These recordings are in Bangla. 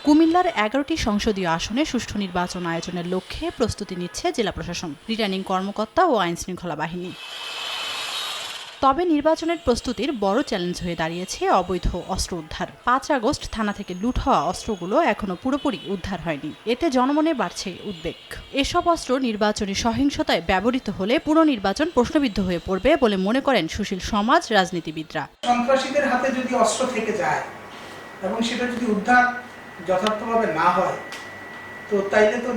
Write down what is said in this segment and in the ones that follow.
কুমিল্লার ১১টি সংসদীয় আসনে সুষ্ঠু নির্বাচন আয়োজনের লক্ষ্যে প্রস্তুতি নিচ্ছে জেলা প্রশাসন, রিটার্নিং কর্মকর্তা ও আইনশৃঙ্খলা বাহিনী। তবে নির্বাচনের প্রস্তুতির বড় চ্যালেঞ্জ হয়ে দাঁড়িয়েছে অবৈধ অস্ত্র উদ্ধার। ৫ আগস্ট থানা থেকে লুট হওয়া অস্ত্রগুলো এখনো পুরোপুরি উদ্ধার হয়নি। এতে জনমনে বাড়ছে উদ্বেগ। এসব অস্ত্র নির্বাচনী সহিংসতায় ব্যবহৃত হলে পুরো নির্বাচন প্রশ্নবিদ্ধ হয়ে পড়বে বলে মনে করেন সুশীল সমাজ রাজনীতিবিদরা। সন্ত্রাসীদের হাতে যদি অস্ত্র থেকে যায় এবং সেটা যদি উদ্ধার যথার্থভাবে না হয়, তো তাইলে তো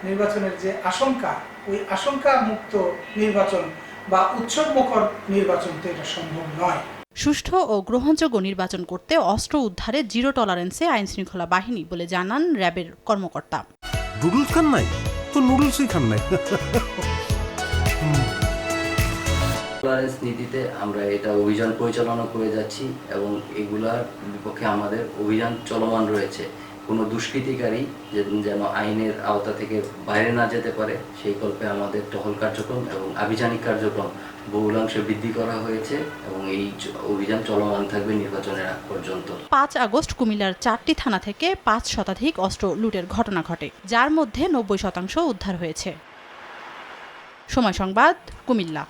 নির্বাচনের যে আশঙ্কা, ওই আশঙ্কা মুক্ত নির্বাচন বা উৎসবমুখর নির্বাচন তো এটা সম্ভব নয়। সুষ্ঠু ও গ্রহণযোগ্য নির্বাচন করতে অস্ত্র উদ্ধারে জিরো টলারেন্সে আইনশৃঙ্খলা বাহিনী বলে জানান র্যাবের কর্মকর্তা। নুডলস খান নাই তো নুডলসই খান নাই। টলারেন্স নীতিতে আমরা এটা অভিযান পরিচালনা করে যাচ্ছি এবং এগুলার বিপক্ষে আমাদের অভিযান চলমান রয়েছে। কোনো দুষ্কৃতিকারী যেন আইনের আওতা থেকে বাইরে না যেতে পারে সেই কল্পে আমাদের টহল কার্যক্রম এবং আভিযানিক কার্যক্রম বহুলাংশে বৃদ্ধি করা হয়েছে এবং এই অভিযান চলমান থাকবে নির্বাচনের আগ পর্যন্ত। ৫ আগস্ট কুমিল্লার ৪টি থানা থেকে ৫ শতাধিক অস্ত্র লুটের ঘটনা ঘটে, যার মধ্যে ৯০% উদ্ধার হয়েছে। সময় সংবাদ, কুমিল্লা।